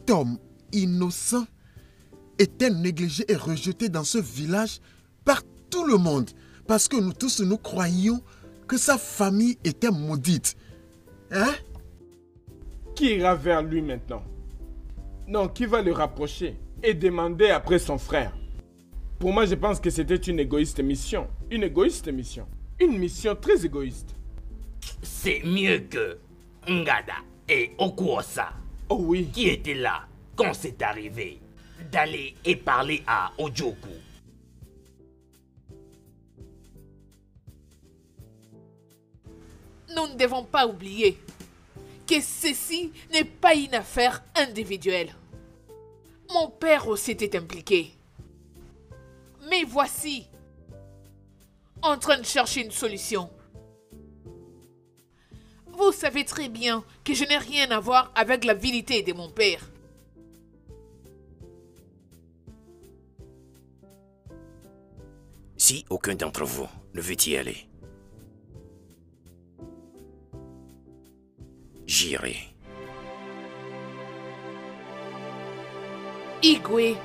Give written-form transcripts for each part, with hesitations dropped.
Cet homme innocent était négligé et rejeté dans ce village par tout le monde. Parce que nous tous, nous croyions que sa famille était maudite. Hein? Qui ira vers lui maintenant? Non, qui va le rapprocher et demander après son frère? Pour moi, je pense que c'était une égoïste mission. Une égoïste mission. Une mission très égoïste. C'est mieux que Ngada et Okuosa, Oh oui. qui étaient là quand c'est arrivé, d'aller et parler à Ojoku. Nous ne devons pas oublier que ceci n'est pas une affaire individuelle. Mon père aussi était impliqué. Mais voici, en train de chercher une solution. Vous savez très bien que je n'ai rien à voir avec la vilité de mon père. Si aucun d'entre vous ne veut y aller, j'irai. Igwe,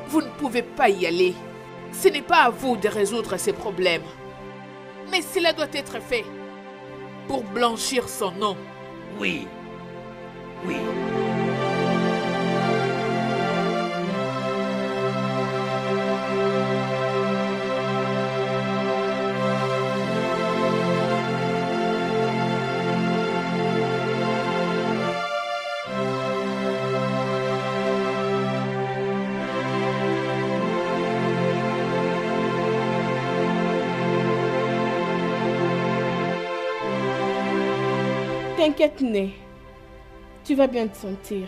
vous ne pouvez pas y aller. Ce n'est pas à vous de résoudre ces problèmes. Mais cela doit être fait pour blanchir son nom. Oui. Oui. T'inquiète, Né. Tu vas bien te sentir.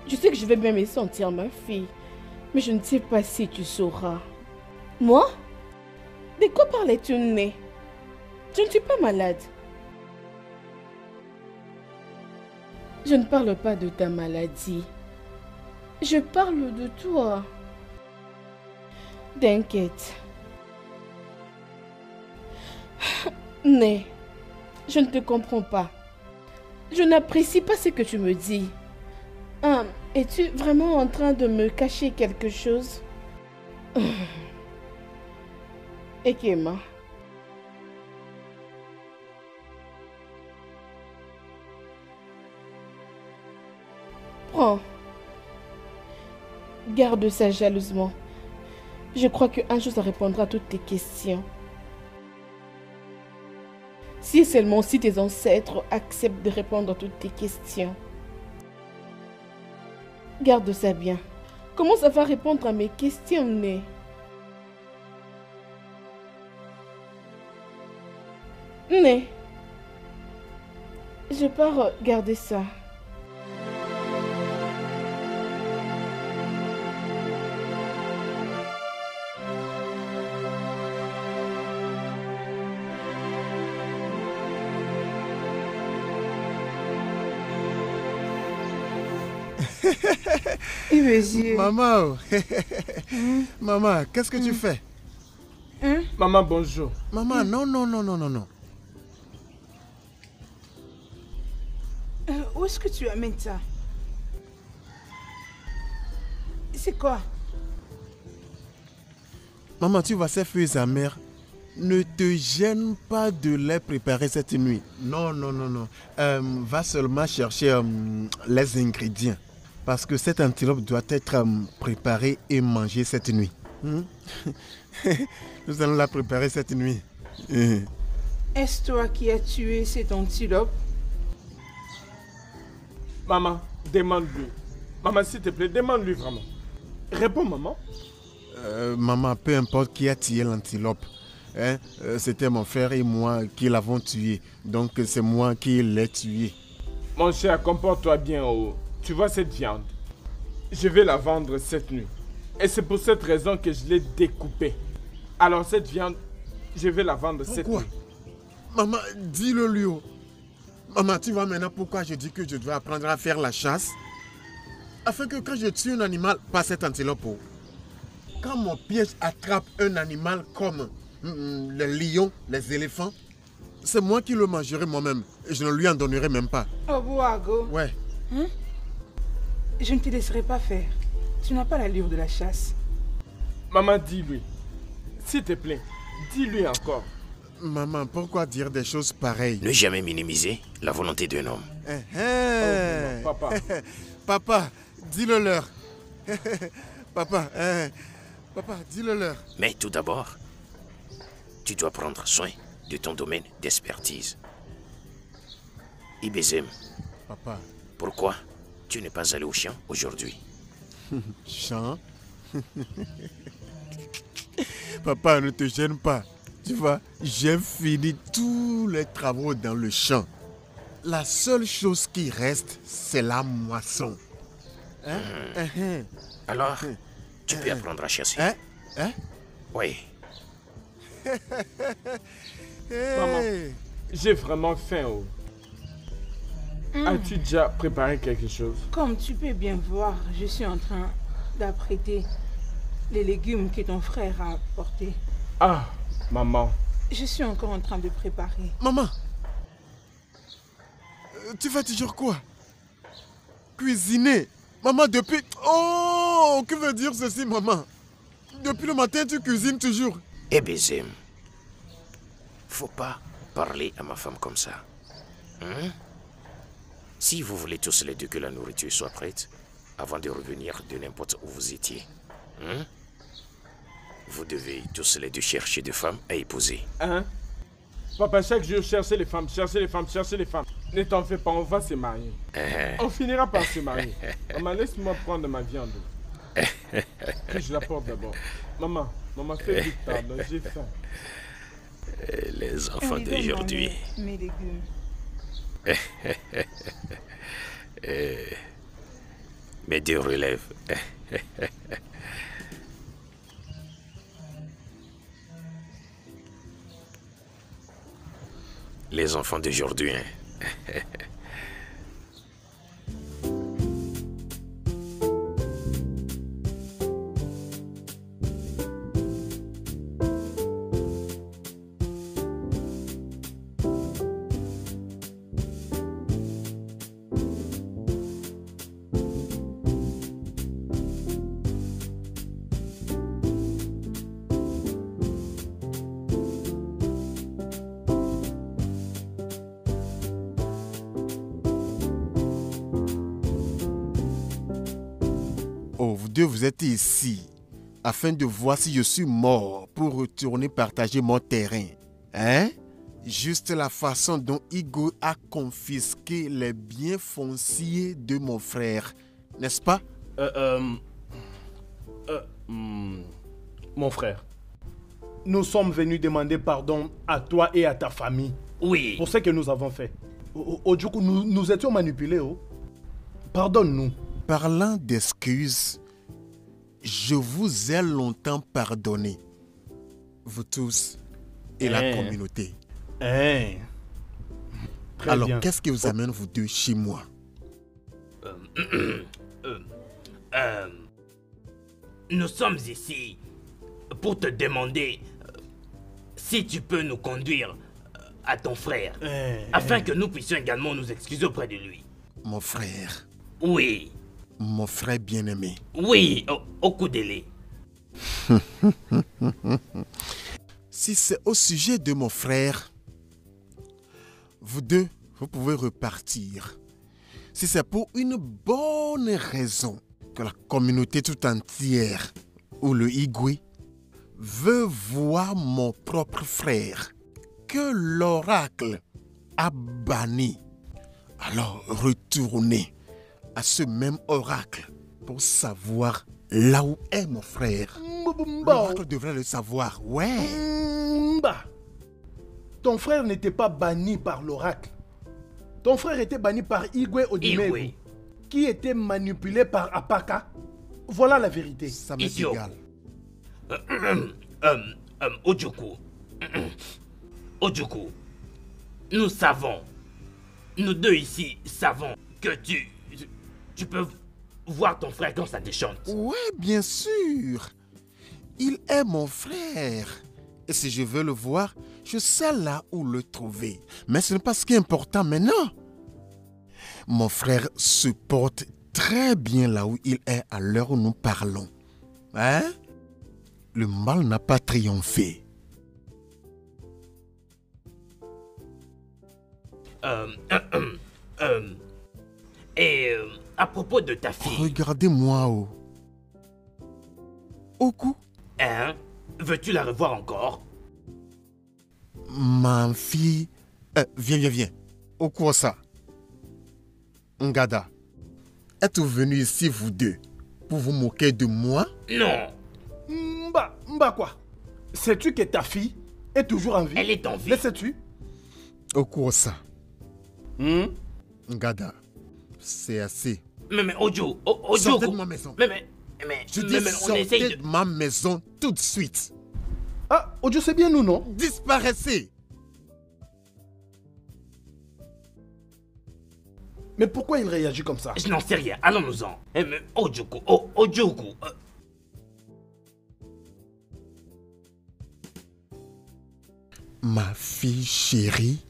Je sais que je vais bien me sentir, ma fille. Mais je ne sais pas si tu sauras. Moi? De quoi parlais-tu, Né? Je ne suis pas malade. Je ne parle pas de ta maladie. Je parle de toi. T'inquiète. Né. Je ne te comprends pas. Je n'apprécie pas ce que tu me dis. Es-tu vraiment en train de me cacher quelque chose? Ekema. Prends. Garde ça jalousement. Je crois qu'un jour ça répondra à toutes tes questions. Si seulement si tes ancêtres acceptent de répondre à toutes tes questions. Garde ça bien. Comment ça va répondre à mes questions, Né? Né. Je pars garder ça. Maman, maman, qu'est-ce que tu fais? Maman, bonjour. Maman, non. Où est-ce que tu amènes ça? C'est quoi? Maman, tu vois ces fruits amers. Ne te gêne pas de les préparer cette nuit. Non. Va seulement chercher les ingrédients. Parce que cette antilope doit être préparée et mangée cette nuit. Nous allons la préparer cette nuit. Est-ce toi qui as tué cette antilope? Maman, demande-lui. Maman, s'il te plaît, demande-lui vraiment. Réponds, maman. Maman, peu importe qui a tué l'antilope. C'était mon frère et moi qui l'avons tué. Donc c'est moi qui l'ai tué. Mon cher, comporte-toi bien, oh. Tu vois cette viande? Je vais la vendre cette nuit. Et c'est pour cette raison que je l'ai découpée. Alors cette viande, je vais la vendre cette nuit. Maman, dis-le lui. Maman, tu vois maintenant pourquoi je dis que je dois apprendre à faire la chasse? Afin que quand je tue un animal, pas cette antilope, quand mon piège attrape un animal comme les lions, les éléphants, c'est moi qui le mangerai moi-même. Et je ne lui en donnerai même pas. Oh, Bouago. Ouais. Hein? Je ne te laisserai pas faire. Tu n'as pas l'allure de la chasse. Maman, dis-lui. S'il te plaît, dis-lui encore. Maman, pourquoi dire des choses pareilles? Ne jamais minimiser la volonté d'un homme. Oh, papa. Papa, dis-le leur. Papa, papa, dis-le leur. Mais tout d'abord, tu dois prendre soin de ton domaine d'expertise. Ibezem, Papa, pourquoi tu n'es pas allé au champ aujourd'hui? chant. Papa, ne te gêne pas. Tu vois, j'ai fini tous les travaux dans le champ. La seule chose qui reste, c'est la moisson. Alors, tu peux apprendre à chasser. Oui. Maman, j'ai vraiment faim. Oh. As-tu déjà préparé quelque chose? Comme tu peux bien voir, je suis en train d'apprêter les légumes que ton frère a apportés. Ah, maman. Je suis encore en train de préparer. Maman, tu fais toujours quoi? Cuisiner. Maman, depuis... Oh, que veut dire ceci, maman? Depuis le matin, tu cuisines toujours. Ibezem, faut pas parler à ma femme comme ça. Hein? Si vous voulez tous les deux que la nourriture soit prête, avant de revenir de n'importe où vous étiez, hein? Vous devez tous les deux chercher des femmes à épouser. Hein? Papa, chaque jour, chercher les femmes, chercher les femmes, chercher les femmes. Ne t'en fais pas, on va se marier. On finira par se marier. Maman, laisse-moi prendre ma viande. Que je la porte d'abord. Maman, fais vite, pardon, j'ai faim. Les enfants d'aujourd'hui. Mes légumes. Mes deux relèves. Les enfants d'aujourd'hui. Hein. Oh, vous deux, vous êtes ici afin de voir si je suis mort pour retourner partager mon terrain. Hein? Juste la façon dont Igor a confisqué les biens fonciers de mon frère. N'est-ce pas? Mon frère, nous sommes venus demander pardon à toi et à ta famille Oui. pour ce que nous avons fait. Du coup, nous étions manipulés. Pardonne-nous. Parlant d'excuses, je vous ai longtemps pardonné. Vous tous et la communauté. Très Alors, bien. qu'est-ce qui vous amène vous deux chez moi? Nous sommes ici pour te demander si tu peux nous conduire à ton frère, afin que nous puissions également nous excuser auprès de lui. Mon frère, Oui, mon frère bien-aimé. oui, au coup délai. Si c'est au sujet de mon frère, vous deux, vous pouvez repartir. Si c'est pour une bonne raison que la communauté tout entière ou le Igwe veut voir mon propre frère que l'oracle a banni, alors retournez à ce même oracle pour savoir là où est mon frère. L'oracle devrait le savoir, ouais. Ton frère n'était pas banni par l'oracle. Ton frère était banni par Igwe Odimegu, Igwe. qui était manipulé par Apaka. Voilà la vérité. Ça m'est Idiot. égal. Ojuku. Ojuku. Nous savons. Nous deux ici savons que tu peux voir ton frère quand ça te chante. Ouais, bien sûr. Il est mon frère. Et si je veux le voir, je sais là où le trouver. Mais ce n'est pas ce qui est important maintenant. Mon frère se porte très bien là où il est à l'heure où nous parlons. Hein? Le mal n'a pas triomphé. À propos de ta fille... Regardez-moi, oh. Oku? Hein? Veux-tu la revoir encore? Ma fille... viens. Oku ça. Ngada. Êtes-vous venus ici, vous deux, pour vous moquer de moi? Non. Mba quoi? Sais-tu que ta fille est toujours en vie? Elle est en vie. Le sais-tu? Oku ça. Ngada. C'est assez. Mais Ojo, sortez de ma maison. Je dis sortez de ma maison tout de suite. Ah, Ojo, c'est bien nous, non? Disparaissez. Mais pourquoi il réagit comme ça? Je n'en sais rien, allons-nous-en. Ojoku. Ma fille chérie.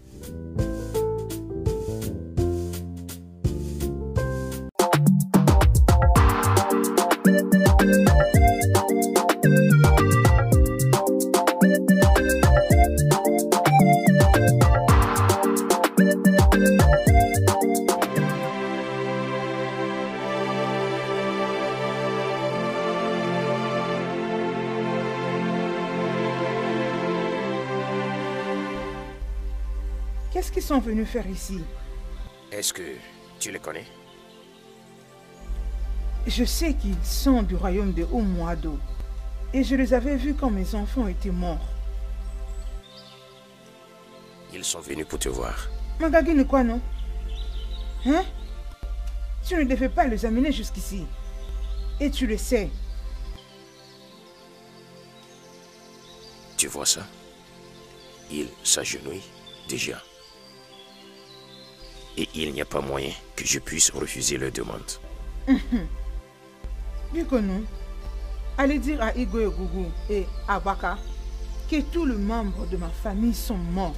Qu'est-ce qu'ils sont venus faire ici? Est-ce que tu les connais? Je sais qu'ils sont du royaume de Umuado. Et je les avais vus quand mes enfants étaient morts. Ils sont venus pour te voir. Magagi ne quoi, non? Hein? Tu ne devais pas les amener jusqu'ici. Et tu le sais. Tu vois ça? Ils s'agenouillent déjà. Et il n'y a pas moyen que je puisse refuser leur demande. Bikonou, allez dire à Igwe Gougou et à Baka que tous les membres de ma famille sont morts.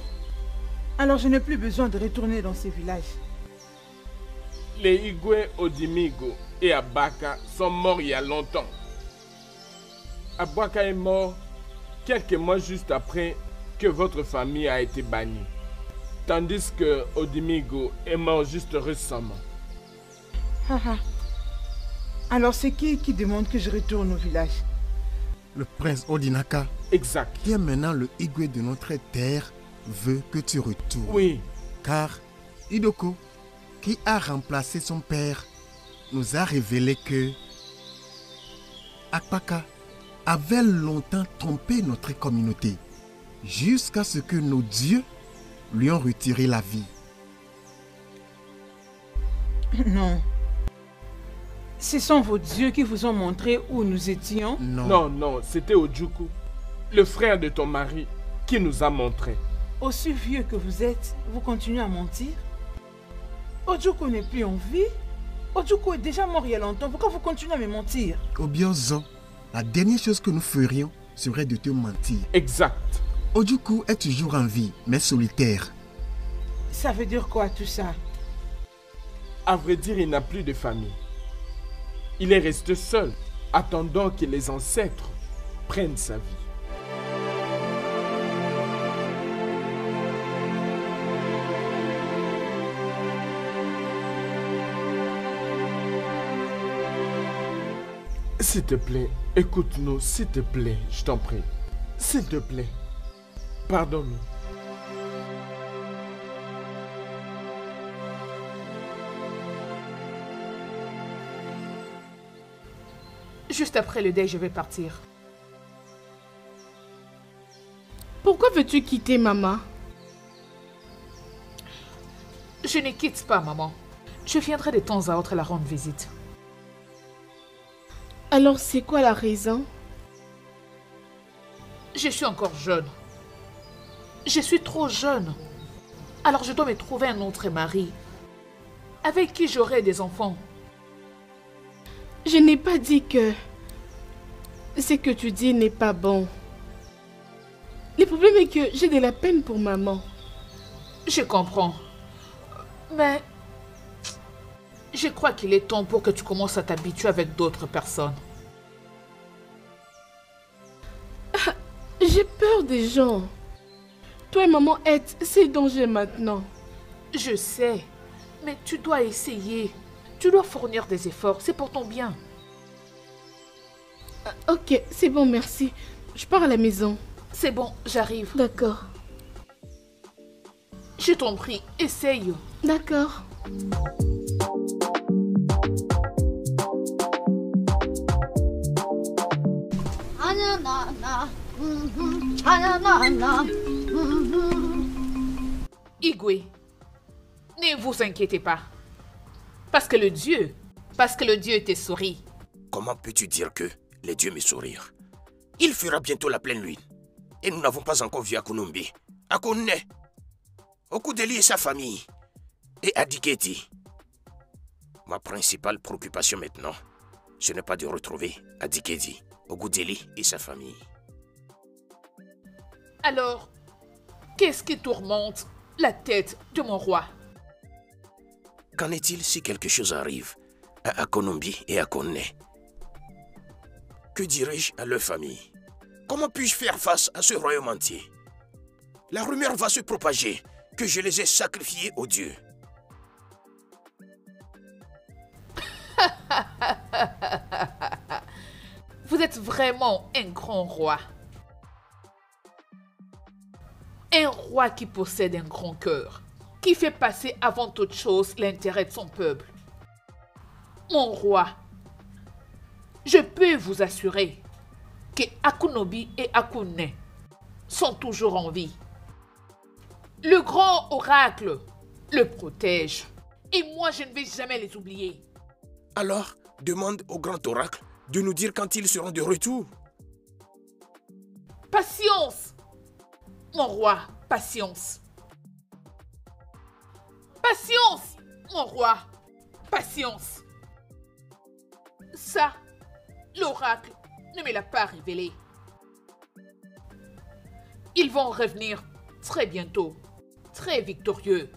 Alors je n'ai plus besoin de retourner dans ces villages. Les Igwe Odimigo et Abaka sont morts il y a longtemps. Abaka est mort quelques mois juste après que votre famille a été bannie. Tandis que Odimigo est mort juste récemment. Alors c'est qui demande que je retourne au village? Le prince Odinaka, Exact. qui est maintenant le Igwe de notre terre, veut que tu retournes. Oui. Car Hidoko, qui a remplacé son père, nous a révélé que Akpaka avait longtemps trompé notre communauté, jusqu'à ce que nos dieux lui ont retiré la vie. Non. Ce sont vos dieux qui vous ont montré où nous étions? Non, c'était Ojuku, le frère de ton mari, qui nous a montré. Aussi vieux que vous êtes, vous continuez à mentir? Ojuku n'est plus en vie? Ojuku est déjà mort il y a longtemps, pourquoi vous continuez à me mentir? Obiozo, la dernière chose que nous ferions serait de te mentir. Exact. Ojuku est toujours en vie, mais solitaire. Ça veut dire quoi tout ça? À vrai dire, il n'a plus de famille. Il est resté seul, attendant que les ancêtres prennent sa vie. S'il te plaît, écoute-nous, s'il te plaît, je t'en prie. S'il te plaît, pardonne-nous. Juste après le deuil, je vais partir. Pourquoi veux-tu quitter maman? Je ne quitte pas, maman. Je viendrai de temps à autre la rendre visite. Alors c'est quoi la raison? Je suis encore jeune. Je suis trop jeune. Alors je dois me trouver un autre mari, avec qui j'aurai des enfants. Je n'ai pas dit que ce que tu dis n'est pas bon. Le problème est que j'ai de la peine pour maman. Je comprends. Mais Je crois qu'il est temps pour que tu commences à t'habituer avec d'autres personnes. J'ai peur des gens. Toi et maman êtes, c'est danger maintenant. Je sais, mais tu dois essayer. Tu dois fournir des efforts, c'est pour ton bien. Ok, c'est bon, merci. Je pars à la maison. C'est bon, j'arrive. D'accord. Je t'en prie, essaye. D'accord. Igwe, ne vous inquiétez pas. Parce que le Dieu te sourit. Comment peux-tu dire que les dieux me sourirent? Il fera bientôt la pleine lune. Et nous n'avons pas encore vu Akunumbi, Akunne, Okudeli et sa famille, et Adiketi. Ma principale préoccupation maintenant, ce n'est pas de retrouver Adiketi, Okudeli et sa famille. Alors, qu'est-ce qui tourmente la tête de mon roi? Qu'en est-il si quelque chose arrive à Akonumbi et à Konne? Que dirais-je à leur famille? Comment puis-je faire face à ce royaume entier? La rumeur va se propager que je les ai sacrifiés aux dieux. Vous êtes vraiment un grand roi. Un roi qui possède un grand cœur, qui fait passer avant toute chose l'intérêt de son peuple. Mon roi, je peux vous assurer que Akunobi et Akunne sont toujours en vie. Le grand oracle le protège. Et moi, je ne vais jamais les oublier. Alors, demande au grand oracle de nous dire quand ils seront de retour. Patience, mon roi, patience. Patience, mon roi, patience. Ça, l'oracle ne me l'a pas révélé. Ils vont revenir très bientôt, très victorieux.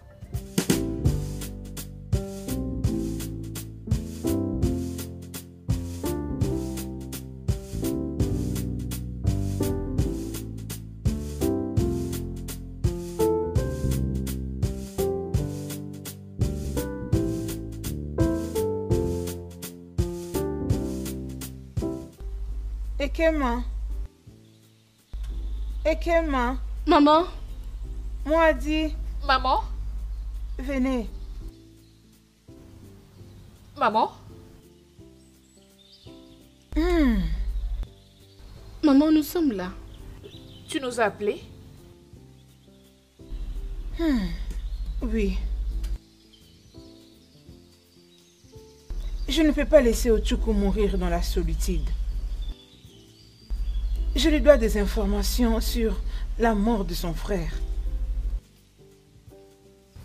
Ekema. Maman? Moi dit. Maman? Venez. Maman? Maman, nous sommes là. Tu nous as appelés? Oui. Je ne peux pas laisser Ochuku mourir dans la solitude. Je lui dois des informations sur la mort de son frère.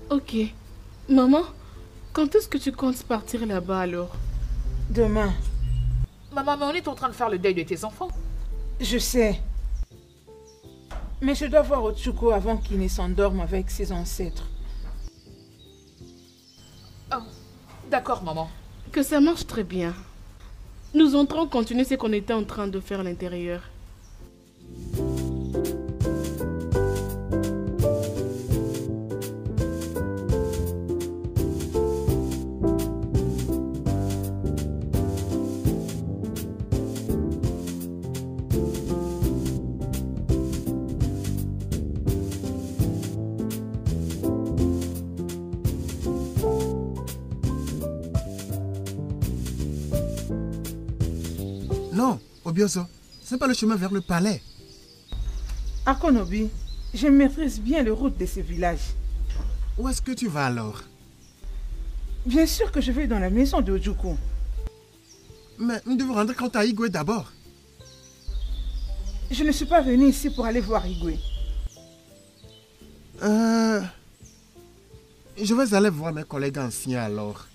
Ok. Maman, quand est-ce que tu comptes partir là-bas alors? Demain. Maman, mais on est en train de faire le deuil de tes enfants. Je sais. Mais je dois voir Ochuko avant qu'il ne s'endorme avec ses ancêtres. D'accord, maman. Que ça marche très bien. Nous entrons continuer ce qu'on était en train de faire à l'intérieur. Non, Obioso, ce n'est pas le chemin vers le palais. Akonobi, je maîtrise bien les routes de ce village. Où est-ce que tu vas alors? Bien sûr que je vais dans la maison de Ojuku. Mais nous devons rendre compte à Igwe d'abord. Je ne suis pas venu ici pour aller voir Igwe. Je vais aller voir mes collègues anciens alors.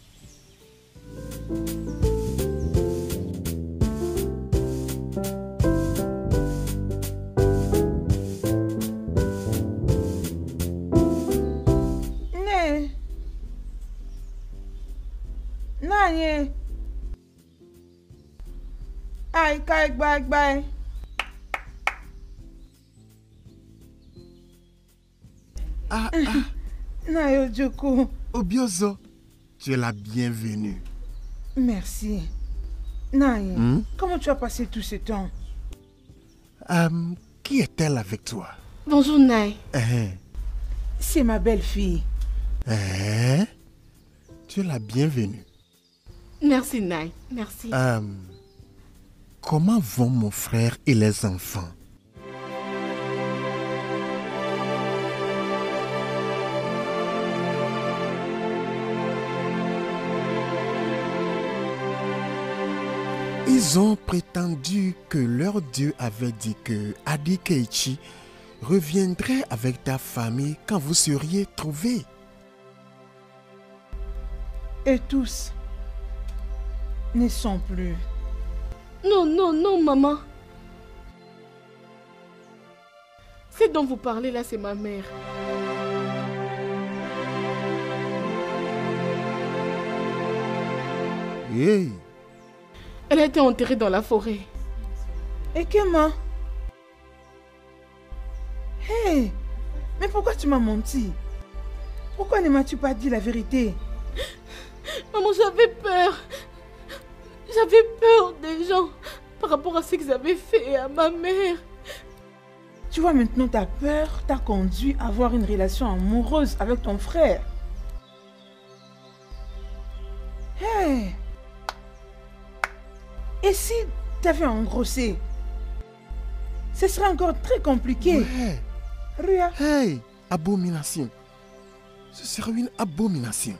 bye. Nayo Joko. Obiozo, tu es la bienvenue. Merci. Naye, comment tu as passé tout ce temps? Qui est-elle avec toi? Bonjour, Naï. C'est ma belle-fille. Tu es la bienvenue. Merci, Naï. Merci. Comment vont mon frère et les enfants? Ils ont prétendu que leur Dieu avait dit que Adi Keiichi reviendrait avec ta famille quand vous seriez trouvés. Et tous ne sont plus. Non, maman. C'est dont vous parlez là, c'est ma mère. Hey. Elle a été enterrée dans la forêt. Et comment? Hey, mais pourquoi tu m'as menti? Pourquoi ne m'as-tu pas dit la vérité? Maman, j'avais peur. J'avais peur des gens par rapport à ce qu'ils avaient fait à ma mère. Tu vois, maintenant ta peur t'a conduit à avoir une relation amoureuse avec ton frère. Hey! Et si t'avais engrossé? Ce serait encore très compliqué. Ouais. Ria. Hey, abomination. Ce serait une abomination.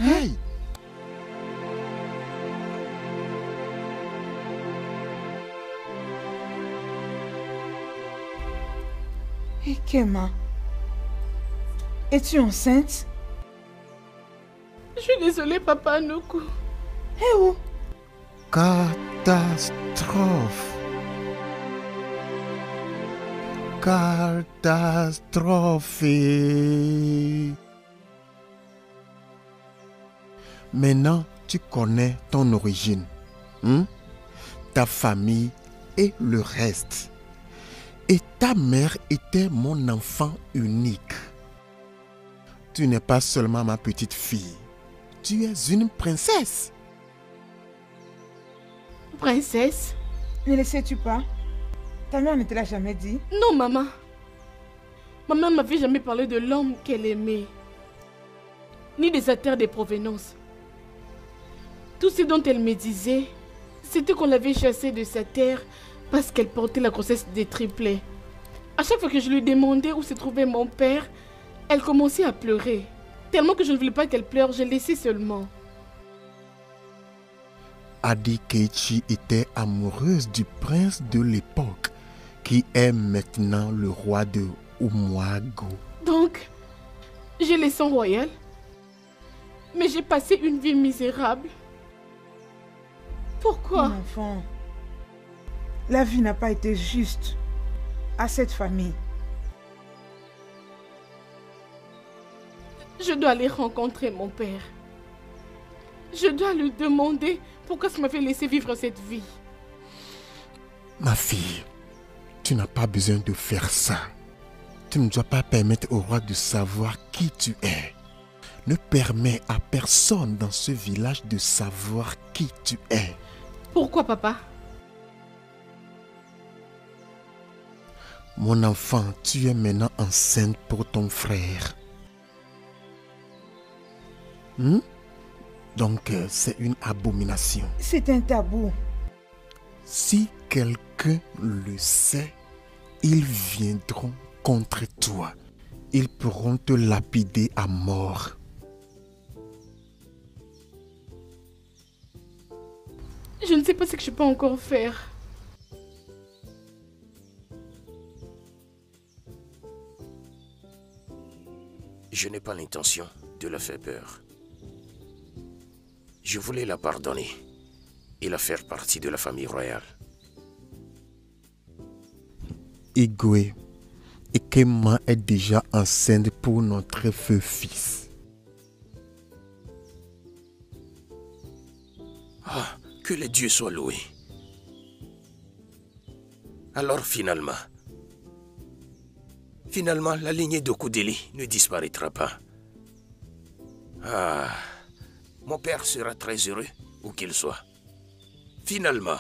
Hey. Et Kema, es-tu enceinte? Je suis désolée, papa Nuku. Eh où? Catastrophe. Catastrophe. Maintenant, tu connais ton origine, ta famille et le reste. Et ta mère était mon enfant unique. Tu n'es pas seulement ma petite fille, tu es une princesse. Princesse? Ne le sais-tu pas? Ta mère ne te l'a jamais dit? Non, maman. Ma mère ne m'avait jamais parlé de l'homme qu'elle aimait, ni de sa terre de provenance. Tout ce dont elle me disait, c'était qu'on l'avait chassée de sa terre parce qu'elle portait la grossesse des triplets. À chaque fois que je lui demandais où se trouvait mon père, elle commençait à pleurer. Tellement que je ne voulais pas qu'elle pleure, je laissais seulement. Adi Keiichi était amoureuse du prince de l'époque, qui est maintenant le roi de Umuago. Donc, j'ai le sang royal, mais j'ai passé une vie misérable. Pourquoi? Mon enfant, la vie n'a pas été juste à cette famille. Je dois aller rencontrer mon père. Je dois lui demander pourquoi ça m'avait laissé vivre cette vie. Ma fille, tu n'as pas besoin de faire ça. Tu ne dois pas permettre au roi de savoir qui tu es. Ne permets à personne dans ce village de savoir qui tu es. Pourquoi, papa? Mon enfant, tu es maintenant enceinte pour ton frère. Donc, c'est une abomination. C'est un tabou. Si quelqu'un le sait, ils viendront contre toi. Ils pourront te lapider à mort. Je ne sais pas ce que je peux encore faire. Je n'ai pas l'intention de la faire peur. Je voulais la pardonner et la faire partie de la famille royale. Igwe, Ikema est déjà enceinte pour notre feu-fils. Ah, que les dieux soient loués. Alors finalement, la lignée de Koudeli ne disparaîtra pas. Ah, mon père sera très heureux où qu'il soit. Finalement,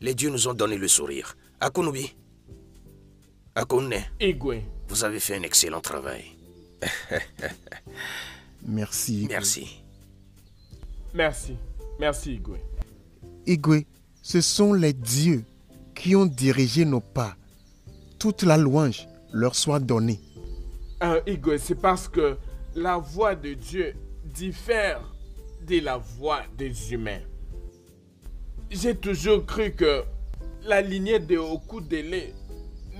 les dieux nous ont donné le sourire. Akunubi, Akune, Igwe. vous avez fait un excellent travail. Merci. Igwe. Merci. Merci. Merci, Igwe. Igwe, ce sont les dieux qui ont dirigé nos pas. Toute la louange leur soit donnée. Igwe, c'est parce que la voix de Dieu diffère de la voix des humains. J'ai toujours cru que la lignée de Okudele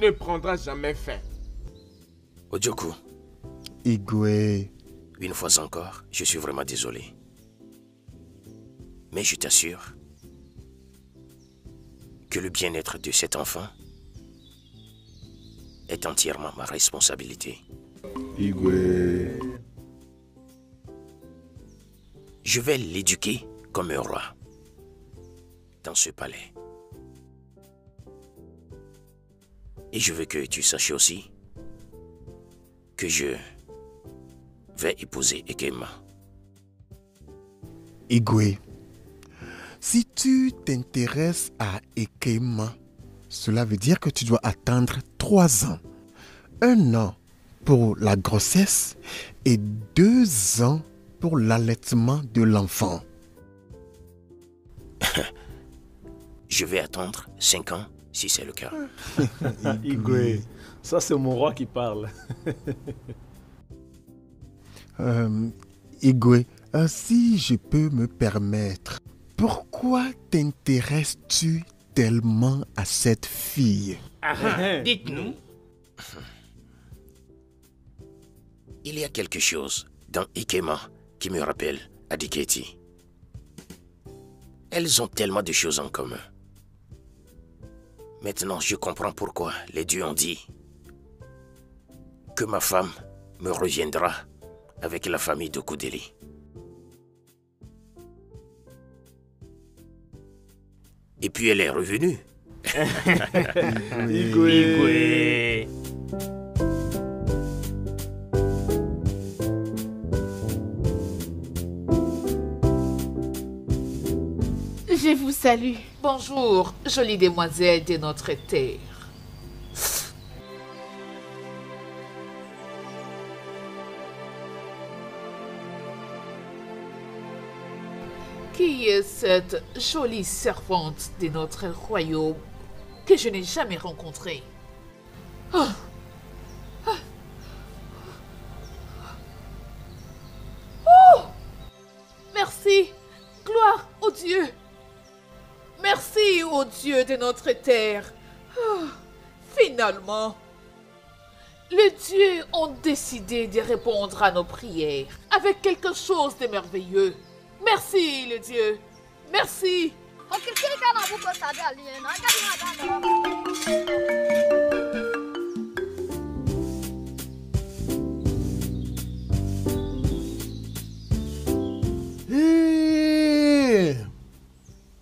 ne prendra jamais fin. Ojoko, Igwe, une fois encore, je suis vraiment désolé. Mais je t'assure que le bien-être de cet enfant est entièrement ma responsabilité. Igwe. Je vais l'éduquer comme un roi dans ce palais. Et je veux que tu saches aussi que je vais épouser Ekema. Igwe, si tu t'intéresses à Ekema, cela veut dire que tu dois attendre 3 ans. 1 an pour la grossesse et 2 ans pour l'allaitement de l'enfant. Je vais attendre 5 ans si c'est le cas. Igwe, ça c'est mon roi qui parle. Igwe, si je peux me permettre, pourquoi t'intéresses-tu tellement à cette fille? Dites-nous. Il y a quelque chose dans Ikema qui me rappelle Adiketi. Elles ont tellement de choses en commun. Maintenant, je comprends pourquoi les dieux ont dit que ma femme me reviendra avec la famille de Koudeli. Et puis elle est revenue. Igwe. Je vous salue. Bonjour, jolie demoiselle de notre terre. Qui est cette jolie servante de notre royaume que je n'ai jamais rencontrée? Oh. Oh. Merci, gloire au Dieu. Merci au Dieu de notre terre. Oh. Finalement, les dieux ont décidé de répondre à nos prières avec quelque chose de merveilleux. Merci, le Dieu. Merci. Hey,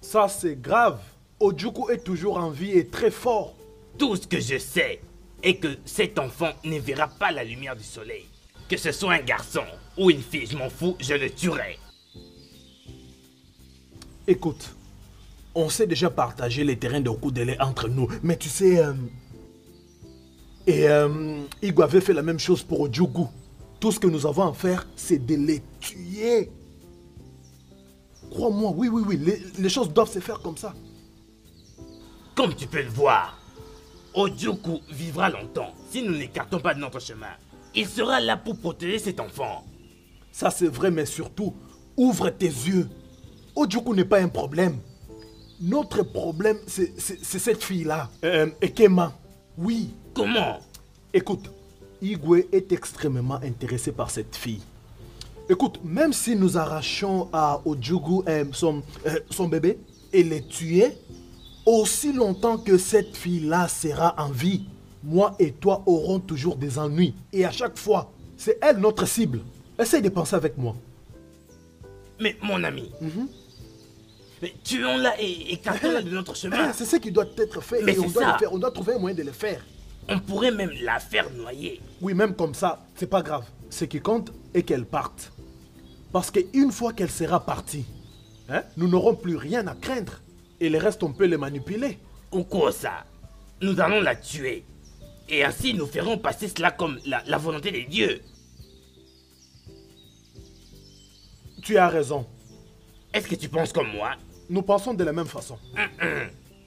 ça c'est grave. Ojukwu est toujours en vie et très fort. Tout ce que je sais est que cet enfant ne verra pas la lumière du soleil. Que ce soit un garçon ou une fille, je m'en fous, je le tuerai. Écoute, on s'est déjà partagé les terrains de Okudele entre nous, mais tu sais, Igwe avait fait la même chose pour Ojukwu. Tout ce que nous avons à faire, c'est de les tuer. Crois-moi, oui, les choses doivent se faire comme ça. Comme tu peux le voir, Ojukwu vivra longtemps si nous n'écartons pas de notre chemin. Il sera là pour protéger cet enfant. Ça c'est vrai, mais surtout, ouvre tes yeux. Ojukwu n'est pas un problème. Notre problème, c'est cette fille-là. Ekema. Oui. Comment? Écoute, Igwe est extrêmement intéressé par cette fille. Écoute, même si nous arrachons à Ojukwu son bébé et les tuer, aussi longtemps que cette fille-là sera en vie, moi et toi aurons toujours des ennuis. Et à chaque fois, c'est elle notre cible. Essaye de penser avec moi. Mais mon ami, Mais tuons-la et écartons-la de notre chemin. C'est ce qui doit être fait. Mais et on c'est doit ça. le faire. On doit trouver un moyen de le faire. On pourrait même la faire noyer. Oui, même comme ça, c'est pas grave. Ce qui compte est qu'elle parte. Parce qu'une fois qu'elle sera partie, nous n'aurons plus rien à craindre. Et le reste, on peut les manipuler. Ou quoi ça? Nous allons la tuer. Et ainsi, nous ferons passer cela comme la volonté des dieux. Tu as raison. Est-ce que tu penses comme moi? Nous pensons de la même façon.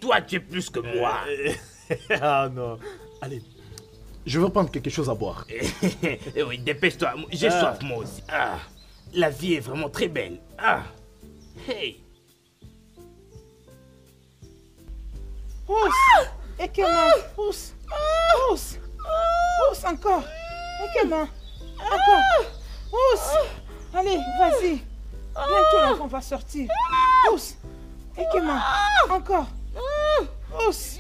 Toi, tu es plus que moi. Ah non. Allez, je veux prendre quelque chose à boire. Oui, dépêche-toi. J'ai soif moi aussi. Ah, la vie est vraiment très belle. Ah, hey. Pousse. Ekema, pousse. Pousse. Pousse encore. Ekema. Encore. Pousse. Allez, vas-y. Bientôt l'enfant va sortir. Pousse. Ekema. Encore. Pousse.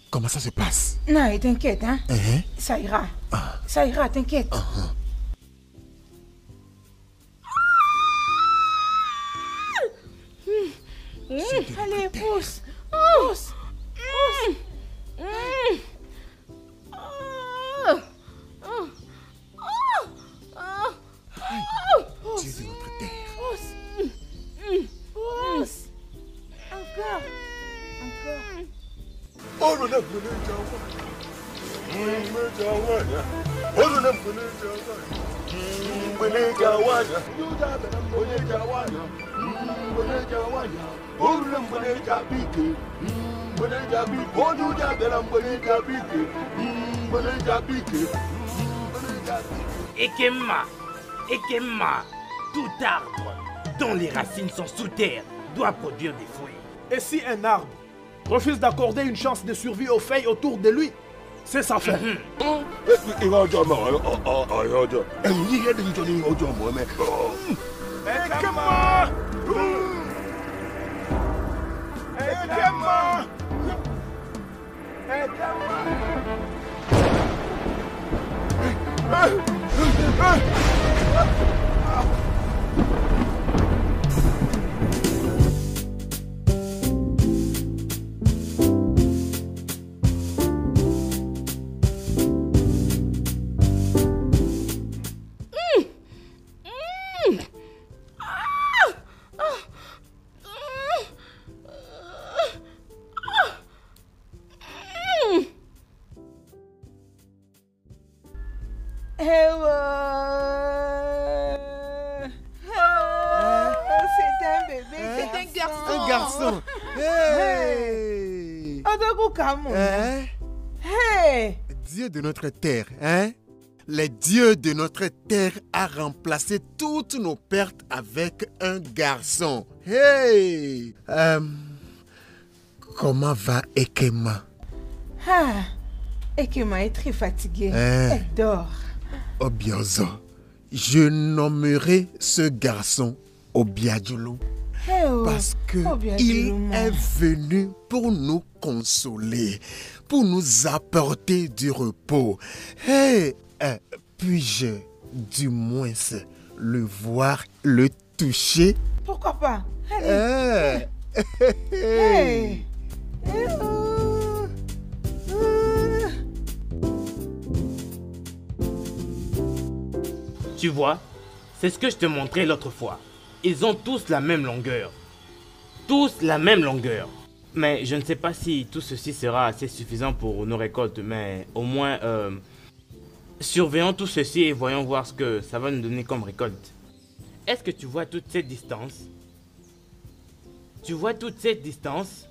Comment ça se passe? Non, t'inquiète, hein. Hein? Ça ira. Ça ira, t'inquiète. Allez, pousse. Pousse. Pousse. Dieu de notre terre. Pousse. Pousse. Encore. Encore. Oh, non, non, Ekema, Ekema, tout arbre dont les racines sont sous terre doit produire des fruits. Et si un arbre refuse d'accorder une chance de survie aux feuilles autour de lui, c'est sa fin. Ekema! Ekema! C'est un bébé. C'est un garçon. Un garçon. Hey! Odogu Kamu. Hein? Hey! Dieu de notre terre, hein? Les dieux de notre terre a remplacé toutes nos pertes avec un garçon. Hey! Comment va Ekema? Ah, Ekema est très fatiguée. Elle dort. Obiazo, je nommerai ce garçon Obiadjolo Eh oh, parce que Obiadjolo, il est venu pour nous consoler, pour nous apporter du repos. Hey, puis-je du moins le voir, le toucher? Pourquoi pas? Allez. Hey. Eh oh. Tu vois, c'est ce que je te montrais l'autre fois. Ils ont tous la même longueur. Tous la même longueur. Mais je ne sais pas si tout ceci sera assez suffisant pour nos récoltes, mais au moins, surveillons tout ceci et voyons voir ce que ça va nous donner comme récolte. Est-ce que tu vois toute cette distance? Tu vois toute cette distance?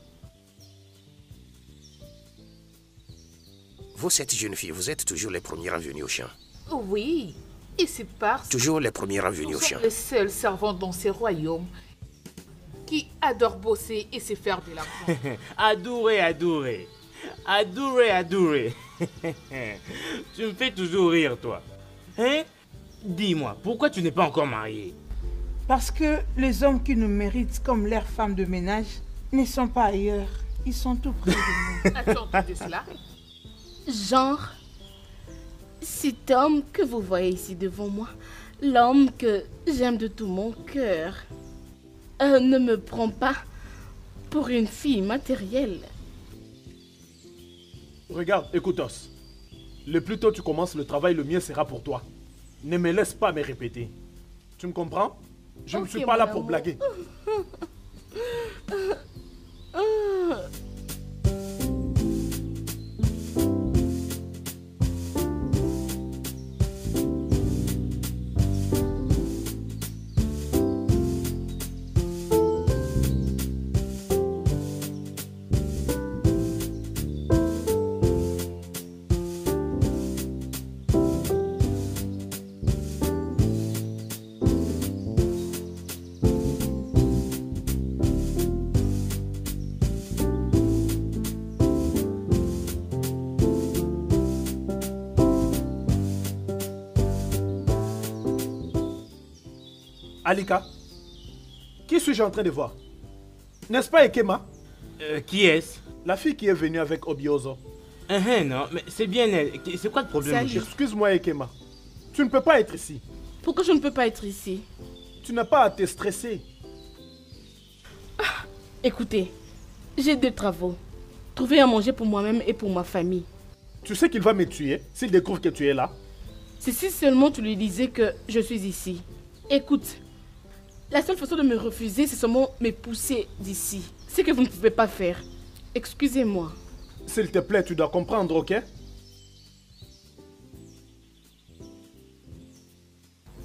Vous, cette jeune fille, vous êtes toujours les premiers venus au champ. Oui, et c'est parce que Toujours les premiers venus nous au champ. sommes les seuls servants dans ces royaumes qui adorent bosser et se faire de l'argent. Adoré, adoré. Adoré, adoré. Tu me fais toujours rire, toi. Hein? Dis-moi, pourquoi tu n'es pas encore marié? Parce que les hommes qui nous méritent comme leurs femmes de ménage ne sont pas ailleurs. Ils sont tout près de nous. As-tu entendu cela? Genre, cet homme que vous voyez ici devant moi, l'homme que j'aime de tout mon cœur, ne me prend pas pour une fille matérielle. Regarde, écoute-os. Le plus tôt tu commences le travail, le mieux sera pour toi. Ne me laisse pas me répéter. Tu me comprends? Je ne Ok, suis pas là mon pour amour. blaguer. Alika, qui suis-je en train de voir? N'est-ce pas Ekema? Qui est-ce? La fille qui est venue avec Obiozo. Non, mais c'est bien elle. C'est quoi le problème? Salut. au juste? Excuse-moi Ekema. Tu ne peux pas être ici. Pourquoi je ne peux pas être ici? Tu n'as pas à te stresser. Écoutez, j'ai 2 travaux. Trouver à manger pour moi-même et pour ma famille. Tu sais qu'il va me tuer s'il découvre que tu es là. C'est si seulement tu lui disais que je suis ici. Écoute, la seule façon de me refuser, c'est seulement me pousser d'ici. Ce que vous ne pouvez pas faire. Excusez-moi. S'il te plaît, tu dois comprendre, ok?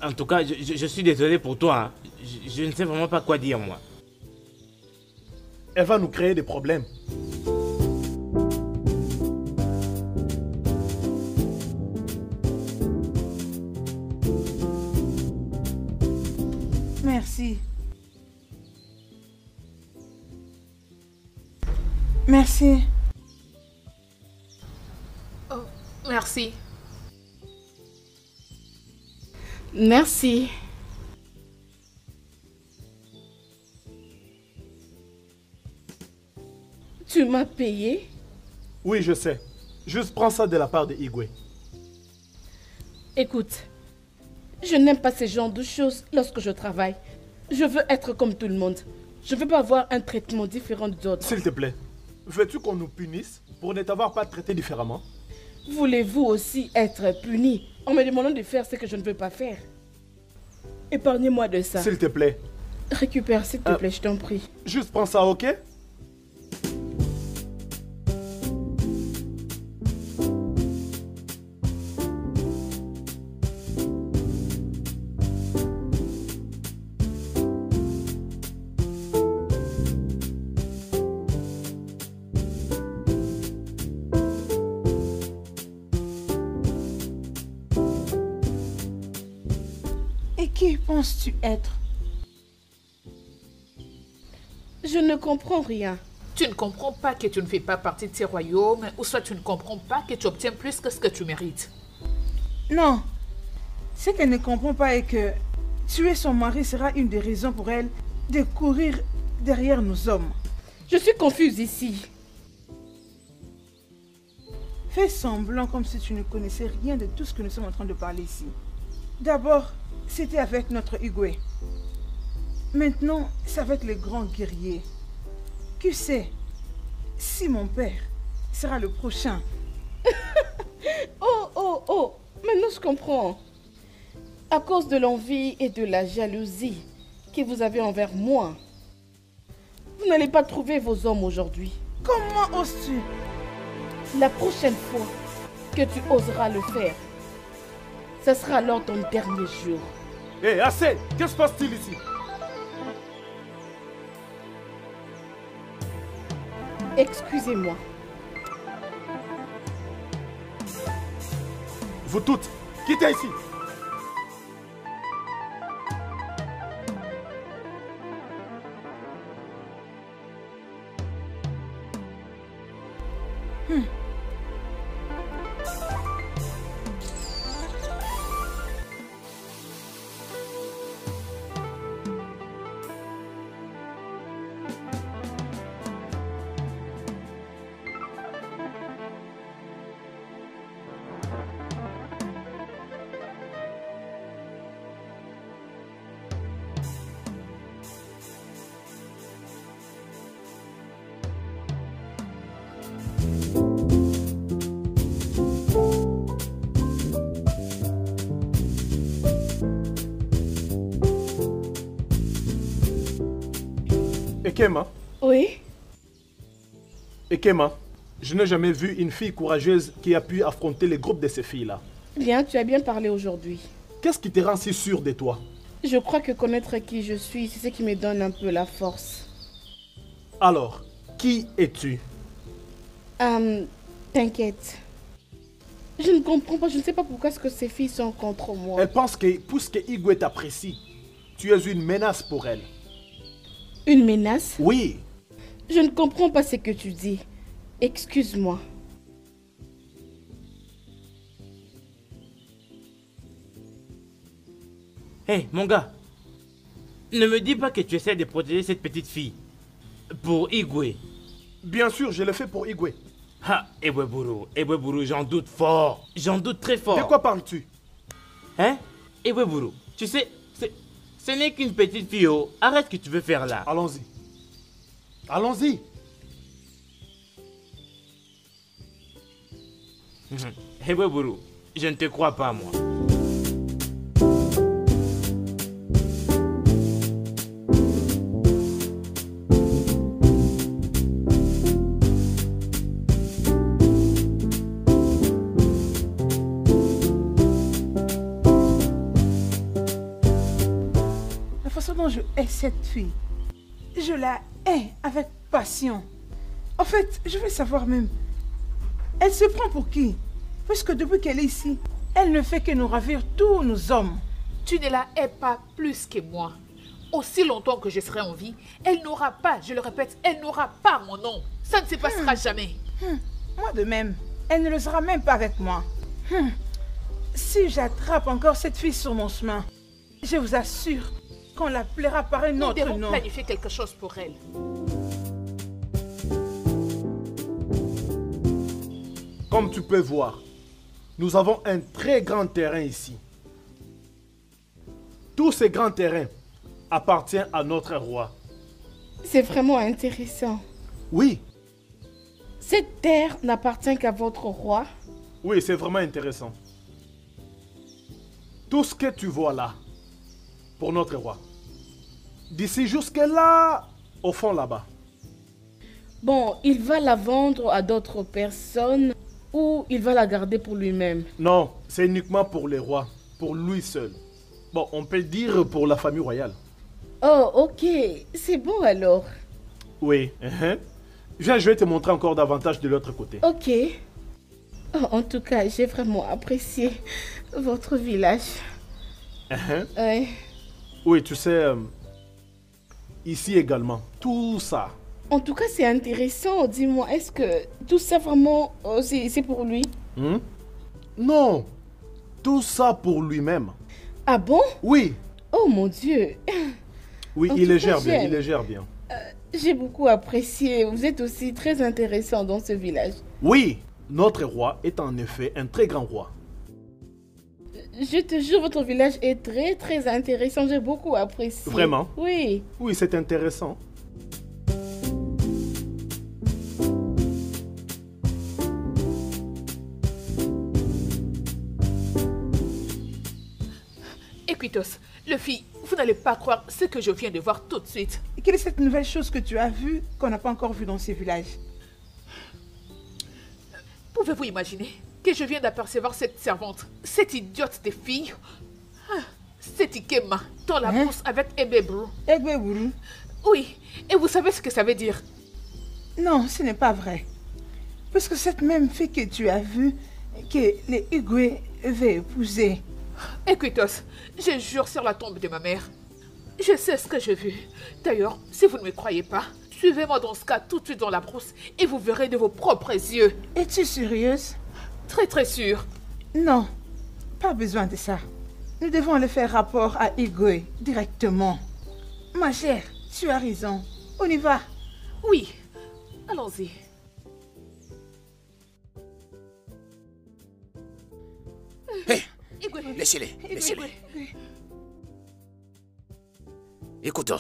En tout cas, je suis désolé pour toi. Hein. Je ne sais vraiment pas quoi dire, moi. Elle va nous créer des problèmes. Merci. Merci. Oh, merci. Merci. Tu m'as payé? Oui, je sais. Juste prends ça de la part de Igwe. Écoute, je n'aime pas ce genre de choses lorsque je travaille. Je veux être comme tout le monde. Je ne veux pas avoir un traitement différent d'autres. S'il te plaît, veux-tu qu'on nous punisse pour ne t'avoir pas traité différemment? Voulez-vous aussi être puni en me demandant de faire ce que je ne veux pas faire? Épargnez-moi de ça. S'il te plaît. Récupère, s'il te plaît, je t'en prie. Juste prends ça, ok? Et qui penses-tu être? Je ne comprends rien. Tu ne comprends pas que tu ne fais pas partie de ces royaumes, ou soit tu ne comprends pas que tu obtiens plus que ce que tu mérites. Non. Ce qu'elle ne comprend pas est que tuer son mari sera une des raisons pour elle de courir derrière nos hommes. Je suis confuse ici. Fais semblant comme si tu ne connaissais rien de tout ce que nous sommes en train de parler ici. D'abord, c'était avec notre Igwe. Maintenant, c'est avec les grands guerriers. Qui sait si mon père sera le prochain? Oh, maintenant je comprends. À cause de l'envie et de la jalousie que vous avez envers moi, vous n'allez pas trouver vos hommes aujourd'hui. Comment oses-tu? La prochaine fois que tu oseras le faire, ce sera alors ton dernier jour. Hé, assez! Que se passe-t-il ici? Excusez-moi. Vous toutes, quittez ici! Ekema, Oui? Ekema, je n'ai jamais vu une fille courageuse qui a pu affronter les groupes de ces filles-là. Bien, tu as bien parlé aujourd'hui. Qu'est-ce qui te rend si sûr de toi? Je crois que connaître qui je suis, c'est ce qui me donne un peu la force. Alors, qui es-tu? T'inquiète. Je ne comprends pas, je ne sais pas pourquoi est-ce que ces filles sont contre moi. Elle pense que, puisque Igwe t'apprécie, tu es une menace pour elle. Une menace? Oui. Je ne comprends pas ce que tu dis. Excuse-moi. Hé, mon gars, ne me dis pas que tu essaies de protéger cette petite fille. Pour Igwe. Bien sûr, je le fais pour Igwe. Ha, Ebweburu, j'en doute fort. J'en doute très fort. De quoi parles-tu? Hein? Ebweburu, tu sais, ce n'est qu'une petite fille, oh. Arrête ce que tu veux faire là. Allons-y. Allons-y. Ebweburu, je ne te crois pas, moi. La façon dont je hais cette fille, je la hais avec passion. En fait, je veux savoir même, elle se prend pour qui? Puisque depuis qu'elle est ici, elle ne fait que nous ravir tous nos hommes. Tu ne la hais pas plus que moi. Aussi longtemps que je serai en vie, elle n'aura pas, je le répète, elle n'aura pas mon nom. Ça ne se passera jamais. Moi de même, elle ne le sera même pas avec moi. Si j'attrape encore cette fille sur mon chemin, je vous assure qu'on l'appellera par un Nous autre devons nom. planifier quelque chose pour elle. Comme tu peux voir, nous avons un très grand terrain ici. Tout ce grand terrain appartient à notre roi. C'est vraiment intéressant. Oui, Cette terre n'appartient qu'à votre roi. oui, c'est vraiment intéressant. Tout ce que tu vois là, pour notre roi. D'ici jusque là, au fond là-bas. Bon, il va la vendre à d'autres personnes ou il va la garder pour lui-même. Non, c'est uniquement pour le roi, pour lui seul. Bon, on peut dire pour la famille royale. Oh, ok. C'est bon alors. Oui. Viens, je vais te montrer encore davantage de l'autre côté. Ok. Oh, en tout cas, j'ai vraiment apprécié votre village. Ouais. Oui, tu sais, ici également, tout ça. En tout cas, c'est intéressant. Dis-moi, est-ce que tout ça vraiment, c'est pour lui? Non, tout ça pour lui-même. Ah bon? Oui, Oh mon Dieu. oui, En il tout le cas, gère bien, j'aime. il le gère bien. J'ai beaucoup apprécié. Vous êtes aussi très intéressant dans ce village. Oui, notre roi est en effet un très grand roi. Je te jure, votre village est très très intéressant. J'ai beaucoup apprécié. Vraiment? Oui. Oui, c'est intéressant. Equitos, le fille, vous n'allez pas croire ce que je viens de voir tout de suite. Et quelle est cette nouvelle chose que tu as vue qu'on n'a pas encore vue dans ces villages? Pouvez-vous imaginer que je viens d'apercevoir cette servante, cette idiote de fille, cette Ikema, dans la brousse avec Ebebru. Egbeburu? Oui, et vous savez ce que ça veut dire? Non, ce n'est pas vrai. Parce que cette même fille que tu as vue, que les Igwe veulent épouser. Equitos, je jure sur la tombe de ma mère. Je sais ce que j'ai vu. D'ailleurs, si vous ne me croyez pas, suivez-moi dans ce cas tout de suite dans la brousse et vous verrez de vos propres yeux. Es-tu sérieuse? Très très sûr. Non, pas besoin de ça. Nous devons aller faire rapport à Igwe directement. Ma chère, tu as raison. On y va. Oui, allons-y. Hé, Igwe. laissez-les, laissez-les. Igwe. Écoutez,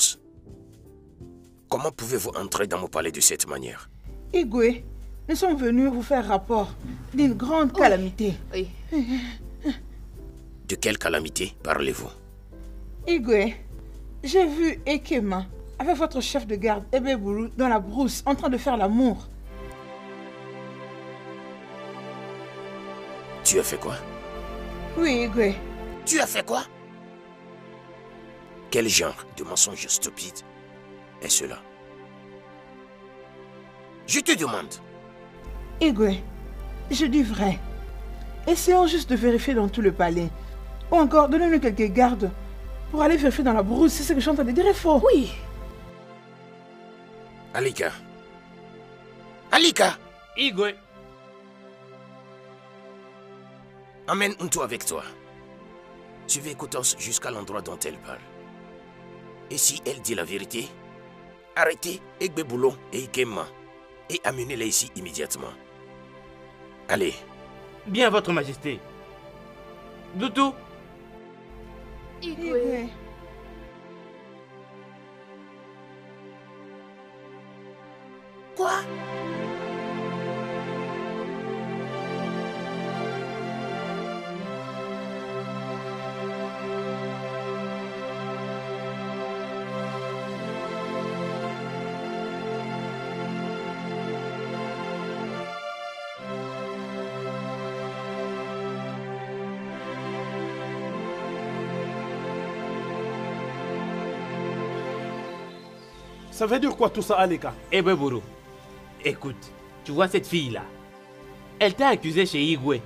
comment pouvez-vous entrer dans mon palais de cette manière? Igwe, nous sommes venus vous faire rapport d'une grande calamité. Oui. De quelle calamité parlez-vous? Igwe, j'ai vu Ekema avec votre chef de garde, Ebebulu, dans la brousse, en train de faire l'amour. Tu as fait quoi? Oui, Igwe. Tu as fait quoi? Quel genre de mensonge stupide est cela? Je te demande. Igwe, je dis vrai. Essayons juste de vérifier dans tout le palais. Ou encore, donnez-nous quelques gardes pour aller vérifier dans la brousse si ce que je suis en train de dire est faux. Oui. Alika. Alika! Igwe. Amène Unto avec toi. Suivez Kotos jusqu'à l'endroit dont elle parle. Et si elle dit la vérité, arrêtez Egbebulo et Ikema et amenez-les ici immédiatement. Allez. Bien, votre majesté. Doutou. Igwe. Quoi? Ça veut dire quoi tout ça, Alika? Ebeburu, écoute, tu vois cette fille-là? Elle t'a accusé chez Igwe.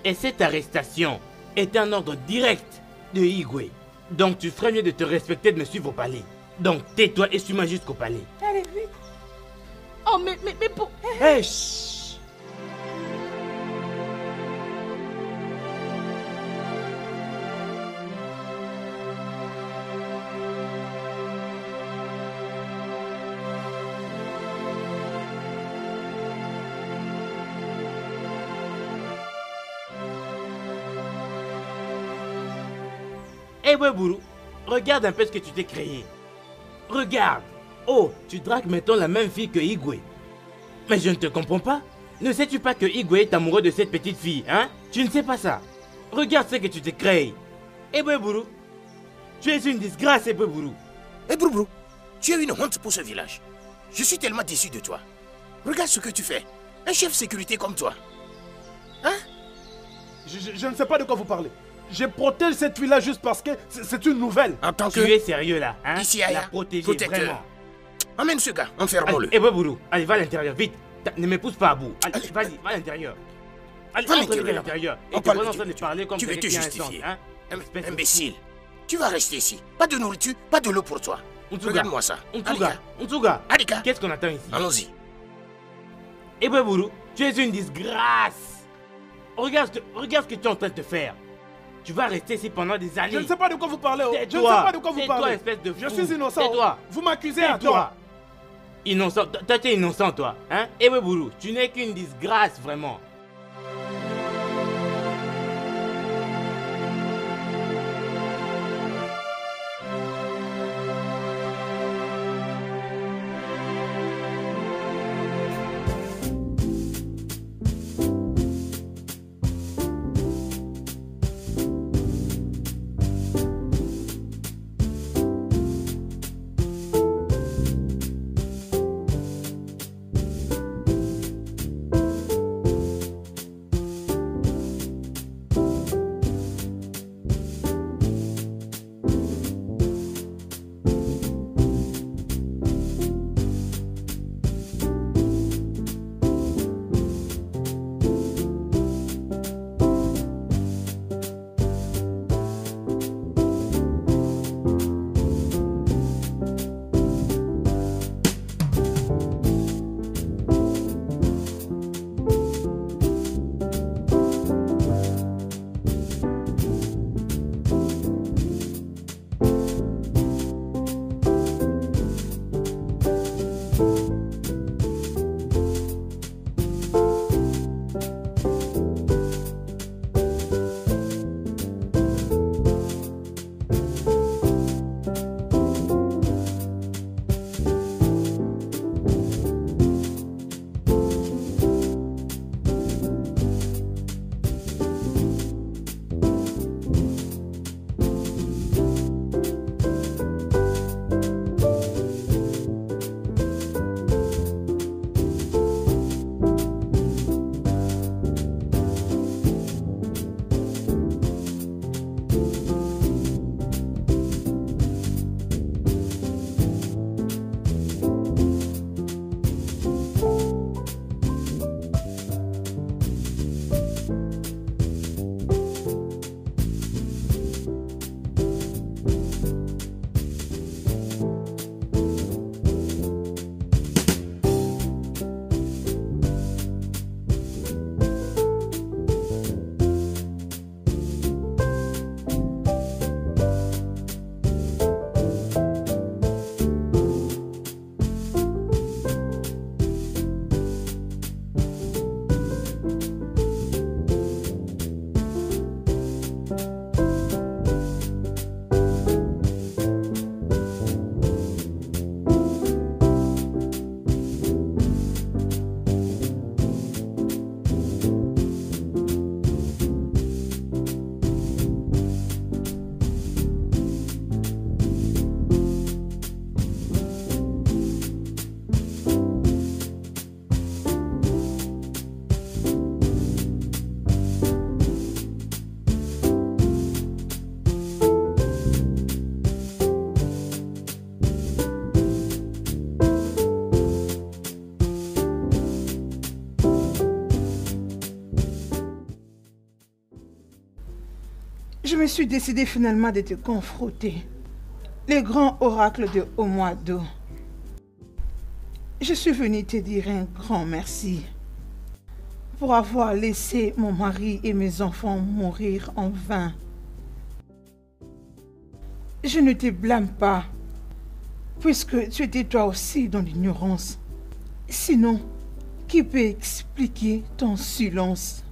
Et cette arrestation est un ordre direct de Igwe. Donc tu ferais mieux de te respecter et de me suivre au palais. Donc tais-toi et suis-moi jusqu'au palais. Allez, vite. Oh, mais pour... Hé, chut. Ebeburu, regarde un peu ce que tu t'es créé. Regarde. Oh, tu dragues maintenant la même fille que Igwe. Mais je ne te comprends pas. Ne sais-tu pas que Igwe est amoureux de cette petite fille, hein? Tu ne sais pas ça. Regarde ce que tu t'es créé. Ebeburu, tu es une disgrâce, Ebeburu. Eh Broubrou, tu es une honte pour ce village. Je suis tellement déçu de toi. Regarde ce que tu fais. Un chef sécurité comme toi. Hein? Je ne sais pas de quoi vous parlez. Je protège cette fille-là juste parce que c'est une nouvelle. En tant Tu que... es sérieux là, hein? Ici, La Aya, protéger, protecteur. vraiment. Emmène ce gars, enfermons-le. Ebeburu, allez, va à l'intérieur, vite. Ne me pousse pas à bout. Allez, Allez, vas-y, va à l'intérieur. Allez, Va entre l'intérieur, à là-bas. l'intérieur. Et On tu parle vas de en train de nourriture. parler comme Tu veux te quelqu'un justifier. insensé, hein? Espèce de Imbécile. Tu vas rester ici. Pas de nourriture, pas de l'eau pour toi. Untuga. Regarde-moi ça. Untuga, Untuga. Alika. Qu'est-ce qu'on attend ici? Allons-y. Ebeburu, tu es une disgrâce. Regarde ce que tu es en train de te faire. Tu vas rester ici pendant des années. Je ne sais pas de quoi vous parlez. Oh. Je ne sais Tais-toi. pas de quoi vous Tais-toi, parlez. espèce de Je fou. suis innocent. Tais-toi. Vous m'accusez à tort. Tais-toi. Innocent. Toi, tu es innocent, toi. Hein? Ebeburu, tu n'es qu'une disgrâce, vraiment. me suis décidé finalement de te confronter. Les grands oracles de Omoado. Je suis venue te dire un grand merci pour avoir laissé mon mari et mes enfants mourir en vain. Je ne te blâme pas, puisque tu étais toi aussi dans l'ignorance. Sinon, qui peut expliquer ton silence?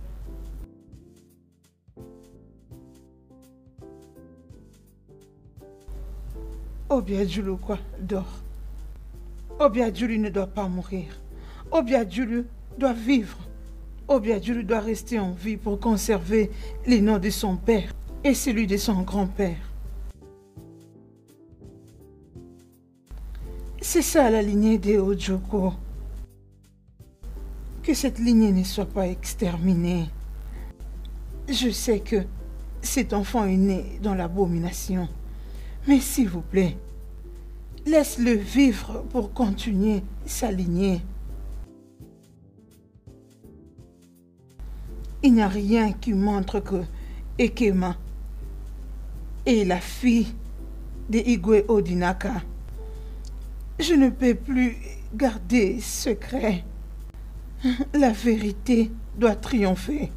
Obiadjulu quoi dort. Obiadjulu ne doit pas mourir. Obiadjulu doit vivre. Obiadjulu doit rester en vie pour conserver les noms de son père et celui de son grand-père. C'est ça la lignée des Ojoko. Que cette lignée ne soit pas exterminée. Je sais que cet enfant est né dans l'abomination. Mais s'il vous plaît, laisse-le vivre pour continuer sa lignée. Il n'y a rien qui montre que Ekema est la fille de Igwe Odinaka. Je ne peux plus garder secret. La vérité doit triompher.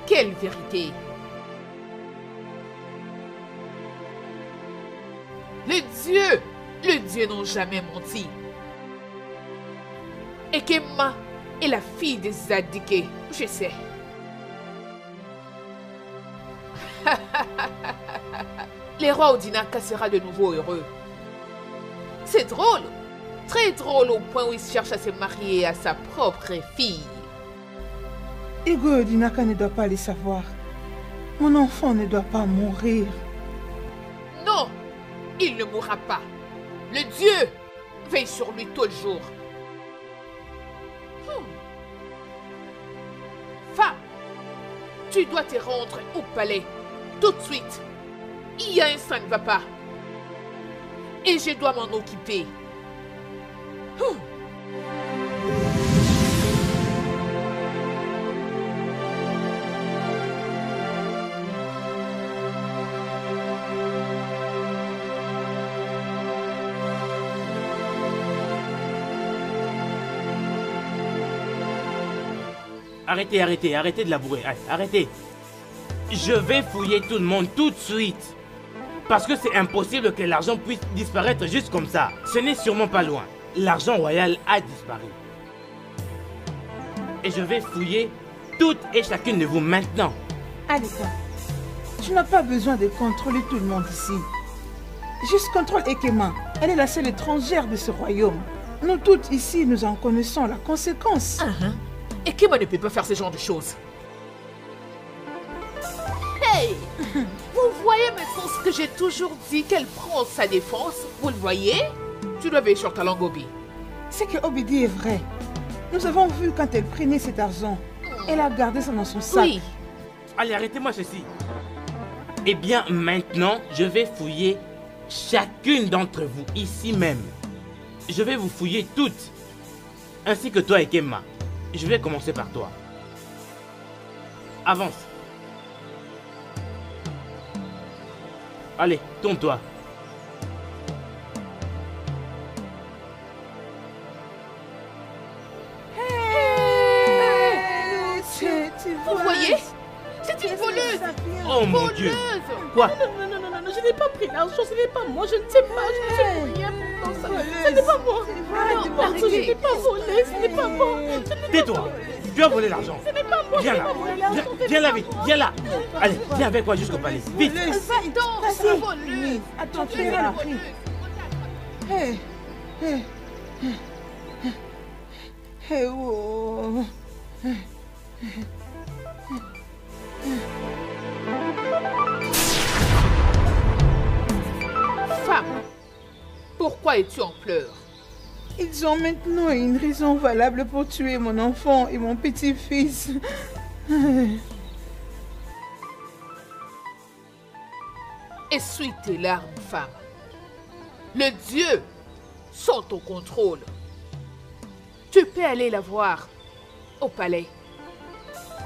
Quelle vérité? Les dieux n'ont jamais menti. Ekema est la fille de Zadike, je sais. Le roi Odinaka sera de nouveau heureux. C'est drôle, très drôle au point où il cherche à se marier à sa propre fille. Igwe Odinaka ne doit pas le savoir. Mon enfant ne doit pas mourir. Non, il ne mourra pas. Le Dieu veille sur lui tout le jour. Femme, tu dois te rendre au palais tout de suite. Il y a un ça ne va pas. Et je dois m'en occuper. Arrêtez de labourer, arrêtez. Je vais fouiller tout le monde tout de suite. Parce que c'est impossible que l'argent puisse disparaître juste comme ça. Ce n'est sûrement pas loin. L'argent royal a disparu. Et je vais fouiller toutes et chacune de vous maintenant. Alika, tu n'as pas besoin de contrôler tout le monde ici. Juste contrôle Ekema. Elle est la seule étrangère de ce royaume. Nous toutes ici, nous en connaissons la conséquence. Ekema ne peut pas faire ce genre de choses. Hey! Vous voyez maintenant ce que j'ai toujours dit qu'elle prend sa défense? Vous le voyez? Tu dois veiller sur ta langue, Obi. Ce que Obi dit est vrai. Nous avons vu quand elle prenait cet argent. Elle a gardé ça dans son sac. Oui. Allez, arrêtez-moi ceci. Eh bien, maintenant, je vais fouiller chacune d'entre vous, ici même. Je vais vous fouiller toutes. Ainsi que toi, Ekema. Je vais commencer par toi. Avance. Allez, tourne-toi. Vous voyez? C'est une voleuse. Oh mon Dieu. Quoi? Non, je n'ai pas pris l'argent, ce n'est pas moi, je ne sais pas, je ne sais pour rien pour ça. Ce n'est pas moi. Non, pardon, je n'ai pas volé, ce n'est pas moi. Tais-toi, tu as volé l'argent. Ce n'est pas moi. Viens là, viens là vite, viens là. Allez, viens avec moi jusqu'au palais, vite. Va-t'en, voleuse. Attends, tu verras. Hey, hey, hey, oh. Femme, pourquoi es-tu en pleurs? Ils ont maintenant une raison valable pour tuer mon enfant et mon petit-fils. Essuie tes larmes, femme. Le Dieu sont au contrôle. Tu peux aller la voir au palais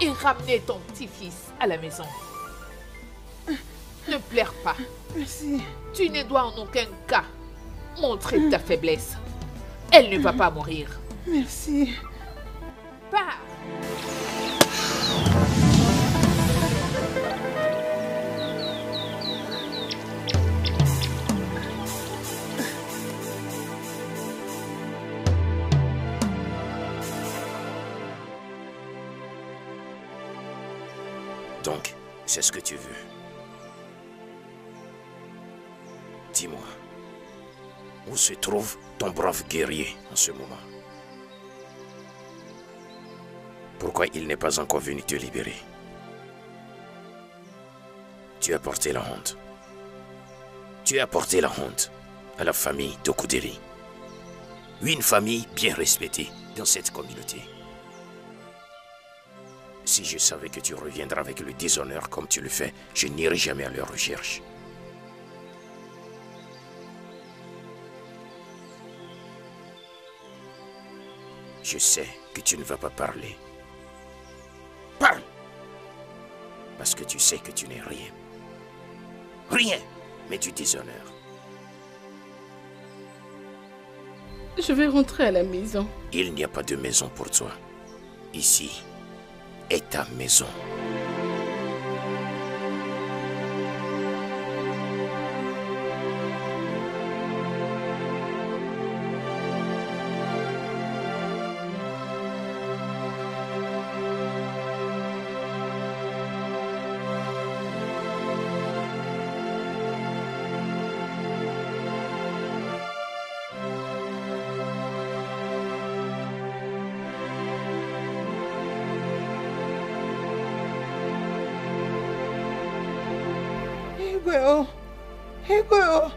et ramener ton petit-fils à la maison. Ne pleure pas. Merci. Tu ne dois en aucun cas montrer ta faiblesse. Elle ne va pas mourir. Merci. Pars. Donc, c'est ce que tu veux. Dis-moi, où se trouve ton brave guerrier en ce moment? Pourquoi il n'est pas encore venu te libérer? Tu as porté la honte. Tu as porté la honte à la famille d'Okuderi. Une famille bien respectée dans cette communauté. Si je savais que tu reviendrais avec le déshonneur comme tu le fais, je n'irai jamais à leur recherche. Je sais que tu ne vas pas parler. Parle! Parce que tu sais que tu n'es rien. Rien, mais du déshonneur. Je vais rentrer à la maison. Il n'y a pas de maison pour toi. Ici est ta maison. Igwe,